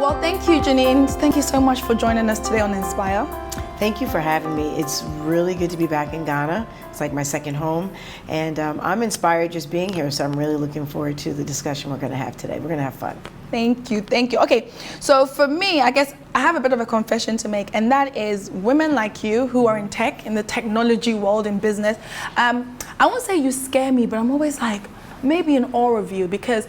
Well, thank you, Janeen. Thank you so much for joining us today on Inspire. Thank you for having me. It's really good to be back in Ghana. It's like my second home. And I'm inspired just being here, so I'm really looking forward to the discussion we're going to have today. We're going to have fun. Thank you, thank you. Okay, so for me, I guess I have a bit of a confession to make, and that is women like you who are in tech, in the technology world, in business. I won't say you scare me, but I'm always like, maybe in awe of you, because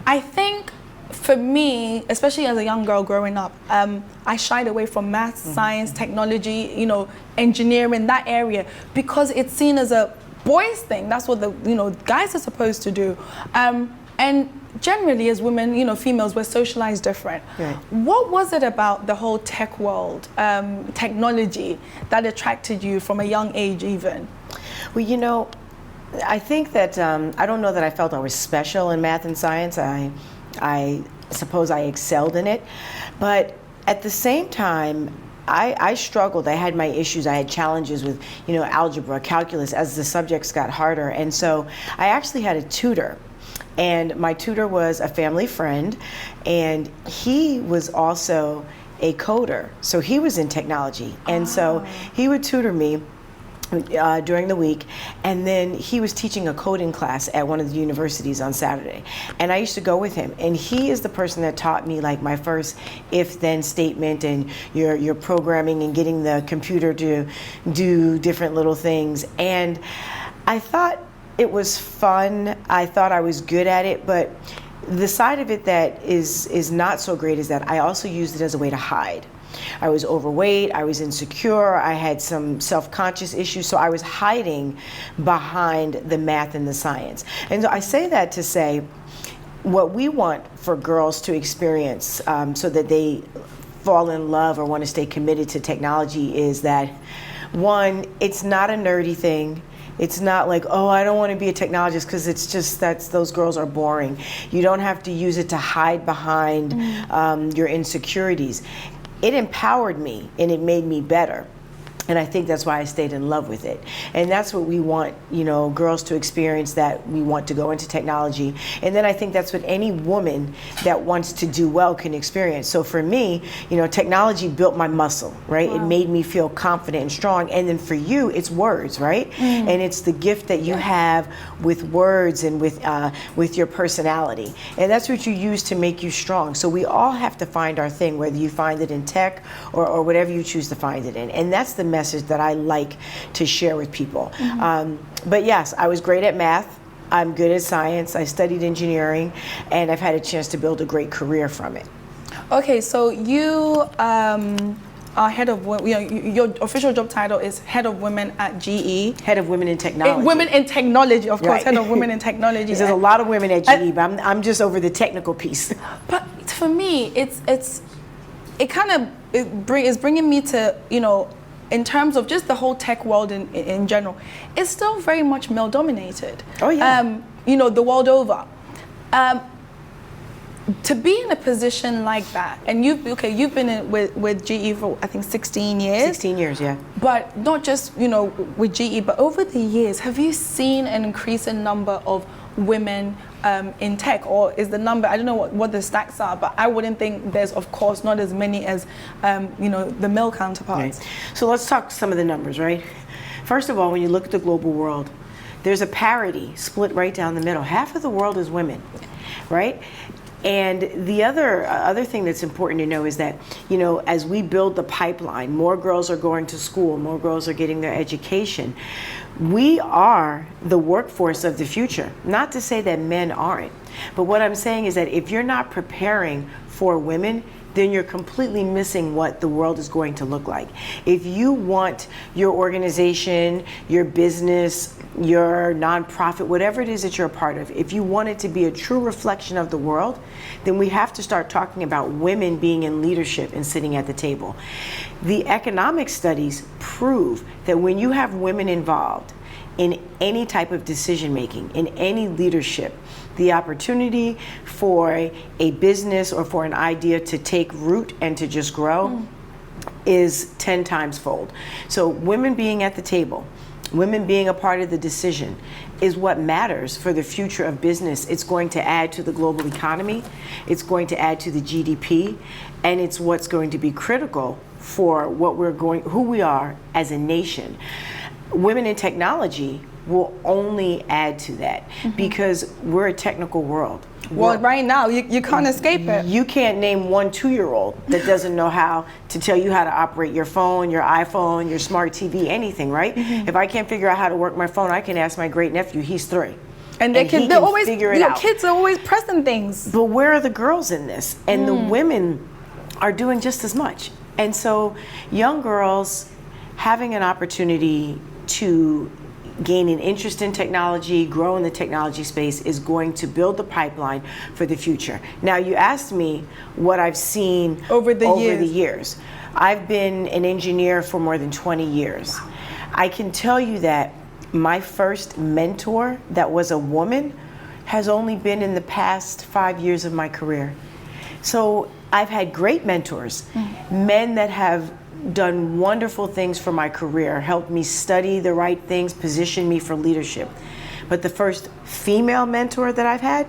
I think for me, especially as a young girl growing up, I shied away from math, science, technology, engineering, that area, because it's seen as a boys thing. That's what the guys are supposed to do. And generally, as women, females, we're socialized different. Right. What was it about the whole tech world, technology, that attracted you from a young age, even? Well, I think that I don't know that I felt I was special in math and science. I suppose I excelled in it, but at the same time, I struggled. I had my issues. I had challenges with, algebra, calculus, as the subjects got harder. And so I actually had a tutor. And my tutor was a family friend, and he was also a coder. So he was in technology. And so he would tutor me during the week, and then he was teaching a coding class at one of the universities on Saturday, and I used to go with him, and he is the person that taught me like my first if-then statement and your programming and getting the computer to do different little things. And I thought it was fun. I thought I was good at it, but the side of it that is not so great is that I also used it as a way to hide. I was overweight, I was insecure, I had some self-conscious issues, so I was hiding behind the math and the science. And so I say that to say, what we want for girls to experience so that they fall in love or want to stay committed to technology is that, one, it's not a nerdy thing. It's not like, oh, I don't want to be a technologist, because it's just those girls are boring. You don't have to use it to hide behind your insecurities. It empowered me and it made me better. And I think that's why I stayed in love with it. And that's what we want, girls to experience, that we want to go into technology. And then I think that's what any woman that wants to do well can experience. So for me, technology built my muscle, right? Wow. It made me feel confident and strong. And then for you, it's words, right? And it's the gift that you have with words and with your personality. And that's what you use to make you strong. So we all have to find our thing, whether you find it in tech or whatever you choose to find it in. And that's the message that I like to share with people. But yes, I was great at math. I'm good at science. I studied engineering, and I've had a chance to build a great career from it. Okay, so you are head of, your official job title is head of women at GE. Head of women in technology. Women in technology, of course. Right. Head of women in technology. There's a lot of women at GE, but I'm just over the technical piece. But for me, it's bringing me to, in terms of just the whole tech world in general, it's still very much male dominated. Oh yeah. The world over. To be in a position like that, and you've been with GE for I think 16 years. 16 years, yeah. But not just with GE, but over the years, have you seen an increasing number of women in tech, or is the number, I don't know what the stats are, but I wouldn't think there's, of course, not as many as the male counterparts. Right. So let's talk some of the numbers, right? First of all, when you look at the global world, there's a parity split right down the middle. Half of the world is women, right? And the other thing that's important to know is that, as we build the pipeline, more girls are going to school, more girls are getting their education. We are the workforce of the future. Not to say that men aren't, but what I'm saying is that if you're not preparing for women, then you're completely missing what the world is going to look like. If you want your organization, your business, your nonprofit, whatever it is that you're a part of, if you want it to be a true reflection of the world, then we have to start talking about women being in leadership and sitting at the table. The economic studies prove that when you have women involved in any type of decision making, in any leadership, the opportunity for a business or for an idea to take root and to just grow is 10 times fold. So women being at the table, women being a part of the decision is what matters for the future of business. It's going to add to the global economy, it's going to add to the GDP, and it's what's going to be critical for who we are as a nation. Women in technology will only add to that because we're a technical world. Well, right now, you can't escape it. You can't name one 2-year-old that doesn't know how to tell you how to operate your phone, your iPhone, your smart TV, anything, right? If I can't figure out how to work my phone, I can ask my great nephew. He's 3. And they're always, kids are always pressing things. But where are the girls in this? And the women are doing just as much. And so young girls having an opportunity to gain an interest in technology, grow in the technology space is going to build the pipeline for the future. Now, you asked me what I've seen over the years. I've been an engineer for more than 20 years. I can tell you that my first mentor that was a woman has only been in the past 5 years of my career. So I've had great mentors, men that have done wonderful things for my career, helped me study the right things, position me for leadership. But the first female mentor that I've had,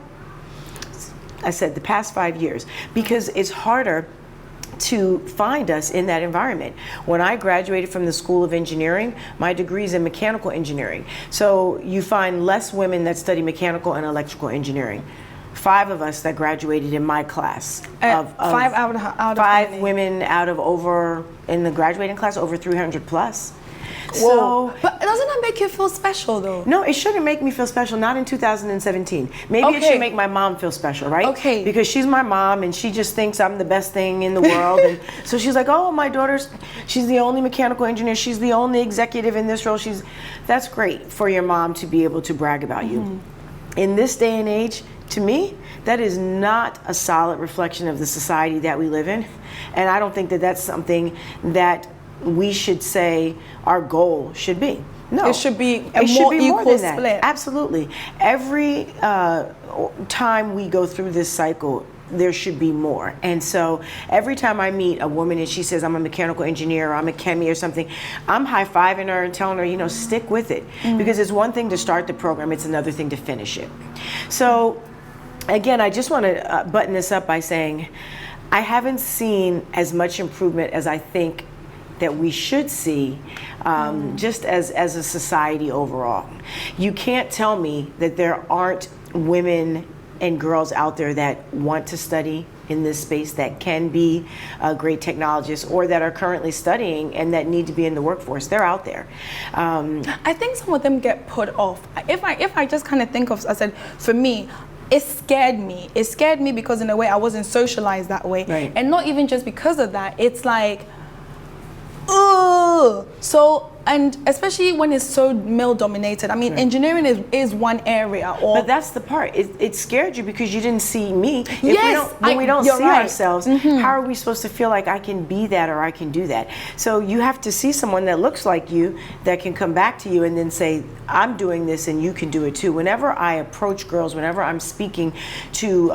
I said the past 5 years, because it's harder to find us in that environment. When I graduated from the School of Engineering, my degree is in mechanical engineering. So you find less women that study mechanical and electrical engineering. 5 of us that graduated in my class. 5 out of 5 women out of in the graduating class, over 300 plus. So, but doesn't that make you feel special though? No, it shouldn't make me feel special, not in 2017. Maybe it should make my mom feel special, right? Okay. Because she's my mom and she just thinks I'm the best thing in the world. And so she's like, oh, my she's the only mechanical engineer. She's the only executive in this role. That's great for your mom to be able to brag about you. In this day and age, to me, that is not a solid reflection of the society that we live in. And I don't think that that's something that we should say our goal should be. No. It should be a more equal split. Absolutely. Every time we go through this cycle, there should be more. And so every time I meet a woman and she says, I'm a mechanical engineer, or I'm a chemie or something, I'm high-fiving her and telling her, stick with it. Because it's one thing to start the program, it's another thing to finish it. So again, I just want to button this up by saying I haven't seen as much improvement as I think that we should see just as a society overall. You can't tell me that there aren't women and girls out there that want to study in this space, that can be great technologists, or that are currently studying and that need to be in the workforce. They're out there. I think some of them get put off. If I just kind of think of, I said, for me, it scared me. It scared me because in a way I wasn't socialized that way. Right. And not even just because of that, it's like, ugh. So, and especially when it's so male dominated. I mean, engineering is one area. But that's the part. It scared you because you didn't see me. When we don't see ourselves, how are we supposed to feel like I can be that or I can do that? So you have to see someone that looks like you that can come back to you and then say, I'm doing this and you can do it too. Whenever I approach girls, whenever I'm speaking to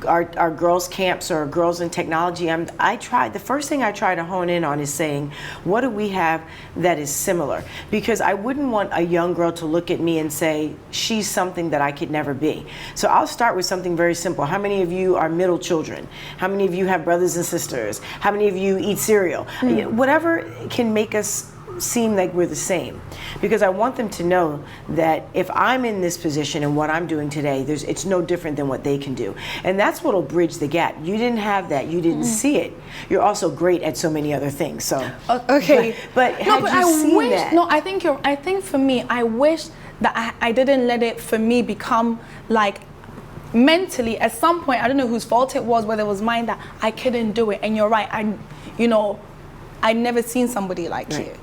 our girls' camps or girls in technology, the first thing I try to hone in on is saying, what do we have that is similar? Because I wouldn't want a young girl to look at me and say, she's something that I could never be. So I'll start with something very simple. How many of you are middle children? How many of you have brothers and sisters? How many of you eat cereal? Whatever can make us seem like we're the same, because I want them to know that if I'm in this position and what I'm doing today, it's no different than what they can do, and that's what'll bridge the gap. You didn't have that, you didn't see it. You're also great at so many other things. So okay, but I think for me, I wish that I didn't let it for me become like mentally at some point. I don't know whose fault it was, whether it was mine, that I couldn't do it. And you're right, I'd never seen somebody like you.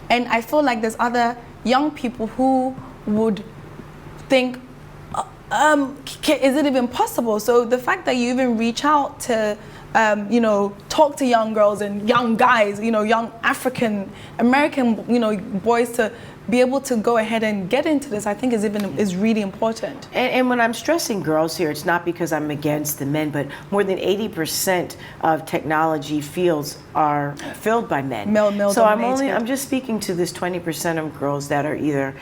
And I feel like there's other young people who would think, is it even possible? So the fact that you even reach out to, talk to young girls and young guys, young African American, boys to be able to go ahead and get into this, I think is really important. And when I'm stressing girls here, it's not because I'm against the men, but more than 80% of technology fields are filled by men. Male so dominated. I'm just speaking to this 20% of girls that are either,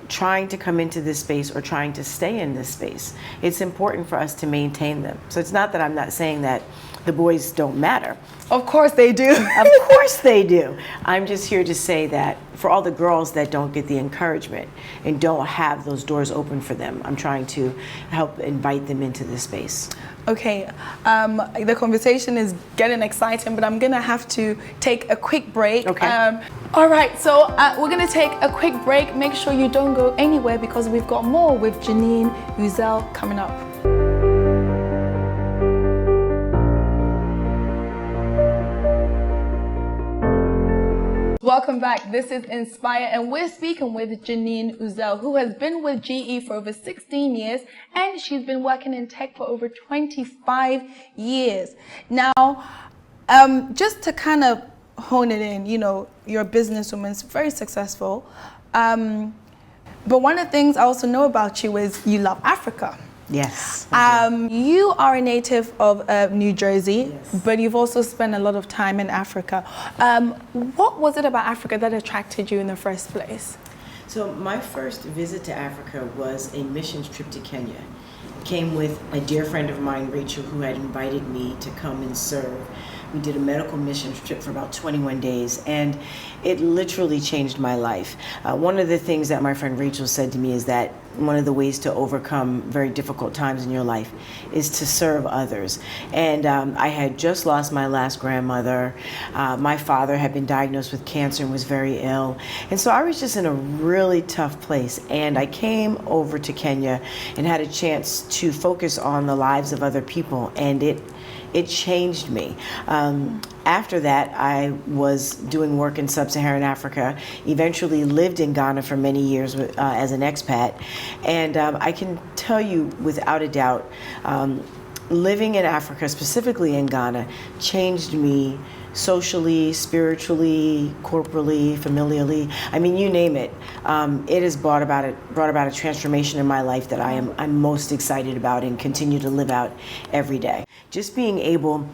trying to come into this space or trying to stay in this space. It's important for us to maintain them. So it's not that I'm not saying that the boys don't matter. Of course they do. Of course they do. I'm just here to say that for all the girls that don't get the encouragement and don't have those doors open for them, I'm trying to help invite them into this space. Okay, the conversation is getting exciting, but I'm gonna have to take a quick break. Okay. All right, so we're gonna take a quick break. Make sure you don't go anywhere because we've got more with Janeen Uzzell coming up. Welcome back. This is Inspire, and we're speaking with Janeen Uzzell, who has been with GE for over 16 years, and she's been working in tech for over 25 years. Now, just to kind of hone it in, you're a businesswoman, very successful. But one of the things I also know about you is you love Africa. Yes. You are a native of New Jersey, yes, but you've also spent a lot of time in Africa. What was it about Africa that attracted you in the first place? So my first visit to Africa was a missions trip to Kenya. Came with a dear friend of mine, Rachel, who had invited me to come and serve. We did a medical missions trip for about 21 days, and it literally changed my life. One of the things that my friend Rachel said to me is that one of the ways to overcome very difficult times in your life is to serve others. And I had just lost my last grandmother. My father had been diagnosed with cancer and was very ill. And so I was just in a really tough place. And I came over to Kenya and had a chance to focus on the lives of other people, and it changed me. After that, I was doing work in sub-Saharan Africa, eventually lived in Ghana for many years as an expat, and I can tell you without a doubt, living in Africa, specifically in Ghana, changed me socially, spiritually, corporally, familially. I mean, you name it. It has brought about a transformation in my life that I'm most excited about and continue to live out every day. Just being able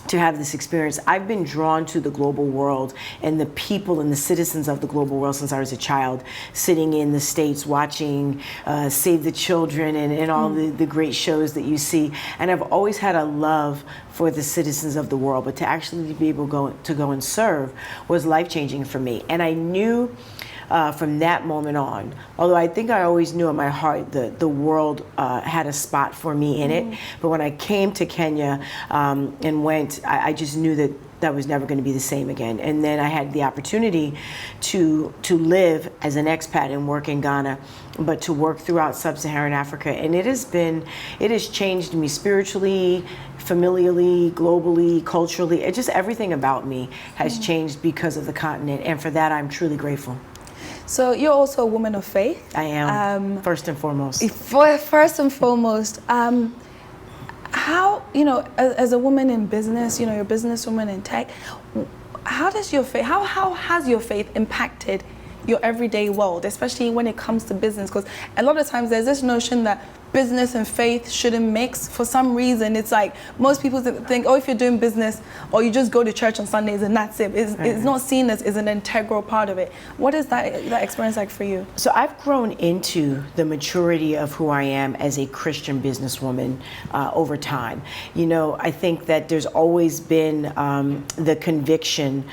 to have this experience. I've been drawn to the global world and the people and the citizens of the global world since I was a child, sitting in the States watching Save the Children and all the great shows that you see. And I've always had a love for the citizens of the world, but to actually be able to go and serve was life-changing for me. And I knew from that moment on, although I think I always knew in my heart the world had a spot for me in it, but when I came to Kenya and went, I just knew that was never going to be the same again. And then I had the opportunity to live as an expat and work in Ghana, but to work throughout sub-Saharan Africa. And it has changed me spiritually, familially, globally, culturally. Just everything about me has changed because of the continent. And for that, I'm truly grateful. So you're also a woman of faith. I am, first and foremost. First and foremost, how, as a woman in business, you're a businesswoman in tech, how has your faith impacted your everyday world, especially when it comes to business? Because a lot of times there's this notion that business and faith shouldn't mix. For some reason, it's like most people think, if you're doing business or you just go to church on Sundays and that's it. It's not seen as an integral part of it. What is that experience like for you? So I've grown into the maturity of who I am as a Christian businesswoman over time. I think that there's always been the conviction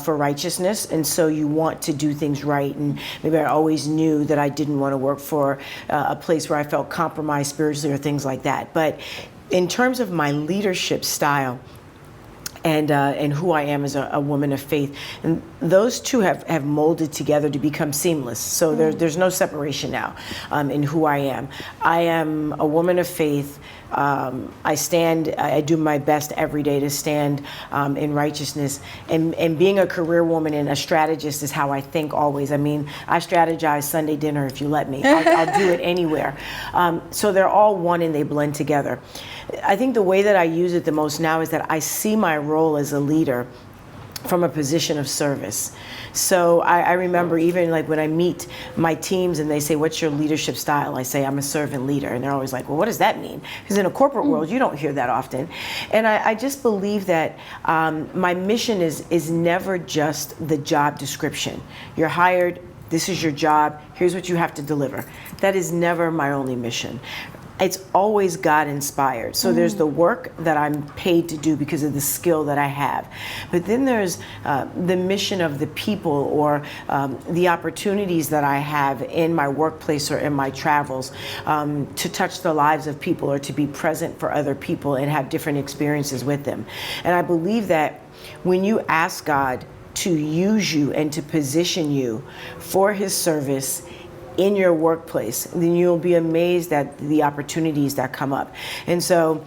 for righteousness, and so you want to do things right. And maybe I always knew that I didn't want to work for a place where I felt compromised spiritually or things like that. But in terms of my leadership style and who I am as a woman of faith, and those two have molded together to become seamless. So there's no separation now in who I am. I am a woman of faith. I do my best every day to stand in righteousness, and being a career woman and a strategist is how I think always. I mean, I strategize Sunday dinner if you let me. I'll do it anywhere. So they're all one and they blend together. I think the way that I use it the most now is that I see my role as a leader from a position of service. So I remember even like when I meet my teams and they say, what's your leadership style? I say, I'm a servant leader. And they're always like, well, what does that mean? Because in a corporate world, you don't hear that often. And I just believe that my mission is never just the job description. You're hired, this is your job, here's what you have to deliver. That is never my only mission. It's always God inspired. So there's the work that I'm paid to do because of the skill that I have. But then there's the mission of the people or the opportunities that I have in my workplace or in my travels to touch the lives of people or to be present for other people and have different experiences with them. And I believe that when you ask God to use you and to position you for His service in your workplace, then you'll be amazed at the opportunities that come up. And so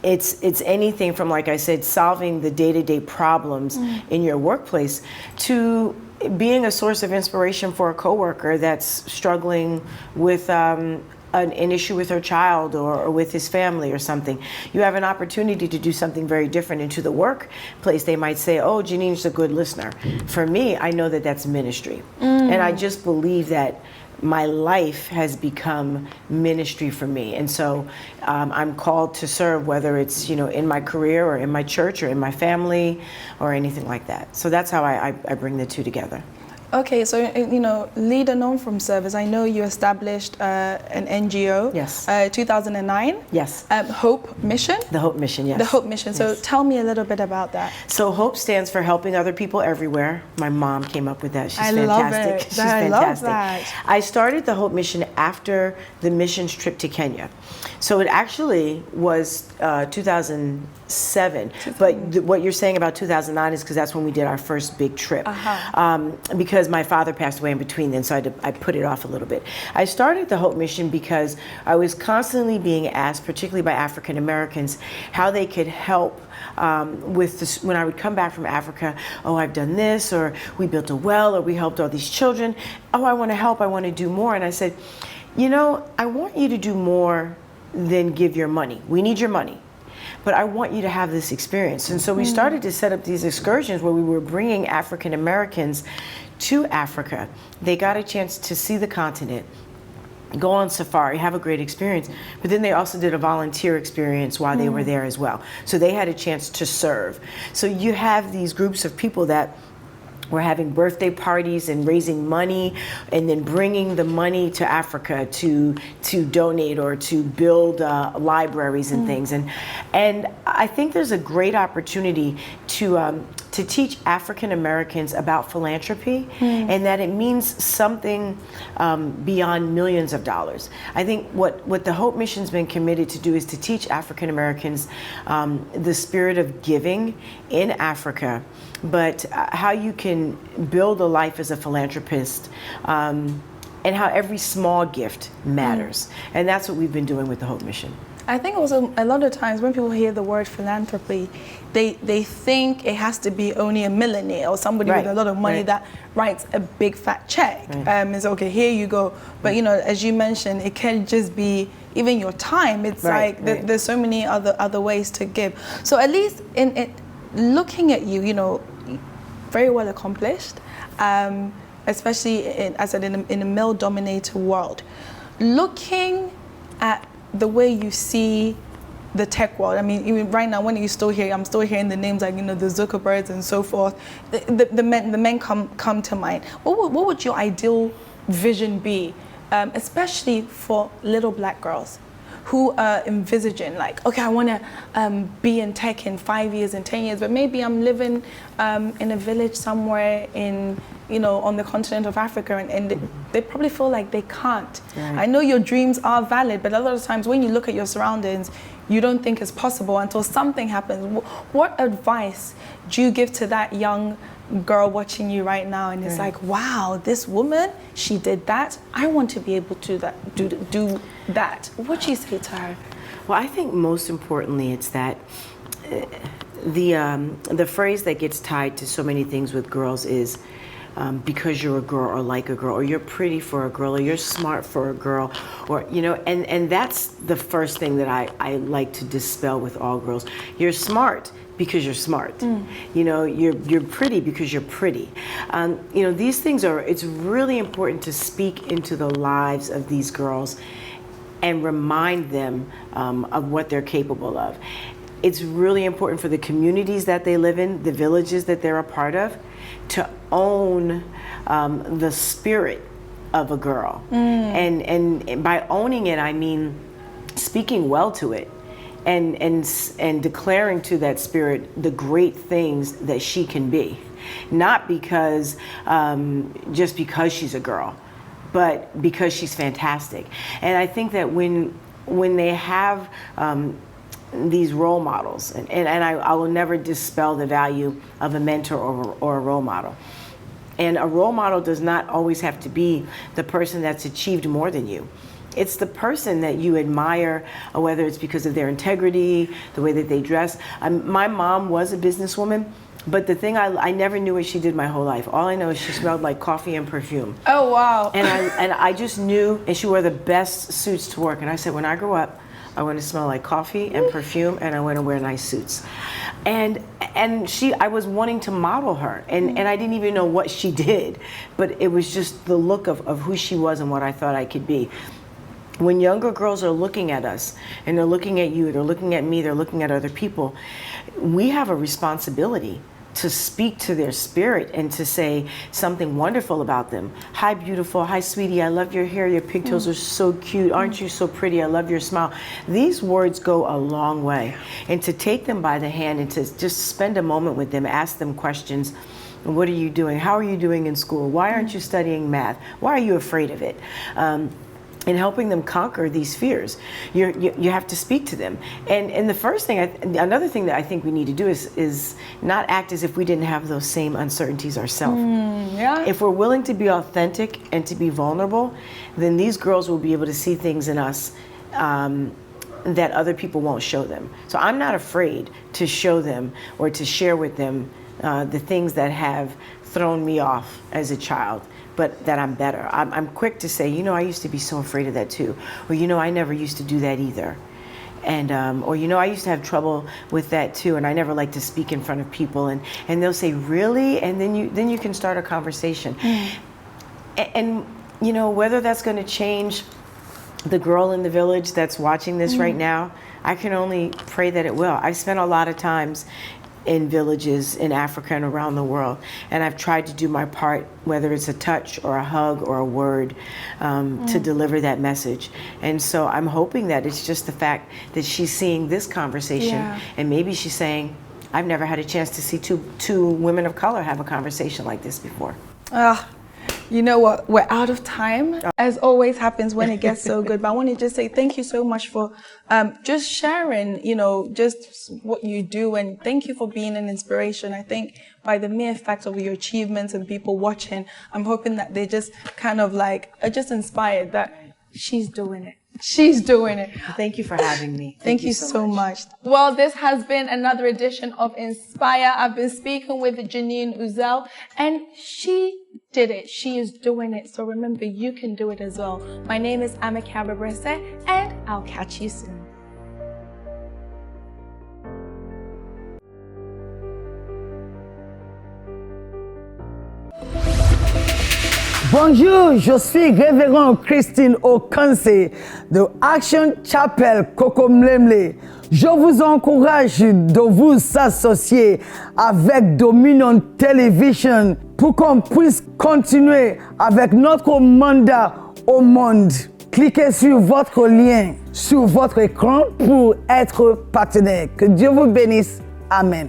it's anything from, like I said, solving the day-to-day problems in your workplace to being a source of inspiration for a coworker that's struggling with an issue with her child or with his family or something. You have an opportunity to do something very different. Into the workplace, they might say, oh, Janeen's a good listener. For me, I know that that's ministry. And I just believe that my life has become ministry for me. And so I'm called to serve, whether it's, in my career or in my church or in my family or anything like that. So that's how I bring the two together. Okay, so leader known from service. I know you established an NGO. Yes. 2009. Yes. Hope Mission. The Hope Mission. Yes. The Hope Mission. So Yes. tell me a little bit about that. So Hope stands for helping other people everywhere. My mom came up with that. She's I fantastic. love it. She's I fantastic. love that. I started the Hope Mission after the missions trip to Kenya. So it actually was 2007. But what you're saying about 2009 is because that's when we did our first big trip. Because my father passed away in between then, so I put it off a little bit. I started the Hope Mission because I was constantly being asked, particularly by African Americans, how they could help with this. When I would come back from Africa, oh, I've done this, or we built a well, or we helped all these children. Oh, I want to help, I want to do more. And I said, I want you to do more than give your money. We need your money, but I want you to have this experience. And so we started to set up these excursions where we were bringing African Americans to Africa. They got a chance to see the continent, go on safari, have a great experience, but then they also did a volunteer experience while they were there as well. So they had a chance to serve. So you have these groups of people that were having birthday parties and raising money and then bringing the money to Africa to donate or to build libraries and things. And I think there's a great opportunity to teach African Americans about philanthropy and that it means something beyond millions of dollars. I think what the Hope Mission's been committed to do is to teach African Americans the spirit of giving in Africa, but how you can build a life as a philanthropist, and how every small gift matters. And that's what we've been doing with the Hope Mission. I think also a lot of times when people hear the word philanthropy, they think it has to be only a millionaire or somebody with a lot of money that writes a big fat check. It's okay, here you go. But as you mentioned, it can just be even your time. It's there's so many other ways to give. So at least in looking at you, very well accomplished, especially in a male-dominated world. Looking at the way you see the tech world. I mean, even right now, when I'm still hearing the names like the Zuckerbergs and so forth. The men come to mind. What would your ideal vision be, especially for little black girls who are envisaging like, okay, I want to be in tech in 5 years and 10 years, but maybe I'm living in a village somewhere in on the continent of Africa, and they probably feel like they can't. I know your dreams are valid, but a lot of times when you look at your surroundings, you don't think it's possible until something happens. What advice do you give to that young girl watching you right now, and it's like, wow, this woman, she did that. I want to be able to do that. What do you say to her? Well, I think most importantly, it's that the phrase that gets tied to so many things with girls is, because you're a girl or like a girl, or you're pretty for a girl, or you're smart for a girl, or, you know, and that's the first thing that I like to dispel with all girls. You're smart because you're smart. You know, you're pretty because you're pretty. You know, these things it's really important to speak into the lives of these girls and remind them of what they're capable of. It's really important for the communities that they live in, the villages that they're a part of, to own the spirit of a girl. And by owning it, I mean speaking well to it and declaring to that spirit the great things that she can be. Not because, just because she's a girl, but because she's fantastic. And I think that when they have these role models, and I will never dispel the value of a mentor or a role model. And a role model does not always have to be the person that's achieved more than you. It's the person that you admire, whether it's because of their integrity, the way that they dress. My mom was a businesswoman, but the thing I never knew what she did my whole life. All I know is she smelled like coffee and perfume. Oh, wow. And I just knew, and she wore the best suits to work. And I said, when I grow up, I want to smell like coffee and perfume, and I want to wear nice suits. And I was wanting to model her, and I didn't even know what she did, but it was just the look of who she was and what I thought I could be. When younger girls are looking at us, and they're looking at you, they're looking at me, they're looking at other people, we have a responsibility to speak to their spirit and to say something wonderful about them. Hi, beautiful. Hi, sweetie. I love your hair. Your pigtails are so cute. Aren't you so pretty? I love your smile. These words go a long way. And to take them by the hand and to just spend a moment with them, ask them questions. What are you doing? How are you doing in school? Why aren't you studying math? Why are you afraid of it? And helping them conquer these fears. You have to speak to them. And the first thing, another thing that I think we need to do is not act as if we didn't have those same uncertainties ourselves. Yeah. If we're willing to be authentic and to be vulnerable, then these girls will be able to see things in us that other people won't show them. So I'm not afraid to show them or to share with them the things that have thrown me off as a child, but that I'm better. I'm quick to say, you know, I used to be so afraid of that too. Or, you know, I never used to do that either. And, or, you know, I used to have trouble with that too, and I never liked to speak in front of people. And they'll say, really? And then you can start a conversation. And, you know, whether that's going to change the girl in the village that's watching this right now, I can only pray that it will. I've spent a lot of times in villages in Africa and around the world, and I've tried to do my part, whether it's a touch or a hug or a word, to deliver that message. And so I'm hoping that it's just the fact that she's seeing this conversation, and maybe she's saying, I've never had a chance to see two women of color have a conversation like this before. You know what? We're out of time, as always happens when it gets so good. But I want to just say thank you so much for just sharing, you know, just what you do. And thank you for being an inspiration. I think by the mere fact of your achievements and people watching, I'm hoping that they just kind of like are just inspired that she's doing it. She's doing it. Thank you for having me. Thank you so much. Well, this has been another edition of Inspire. I've been speaking with Janeen Uzzell, and she did it. She is doing it. So remember, you can do it as well. My name is Amaka Babrese, and I'll catch you soon. Bonjour, je suis révérend Christine Okanse de Action Chapel Kokomlemle. Je vous encourage de vous associer avec Dominion Television pour qu'on puisse continuer avec notre mandat au monde. Cliquez sur votre lien sur votre écran pour être partenaire. Que Dieu vous bénisse. Amen.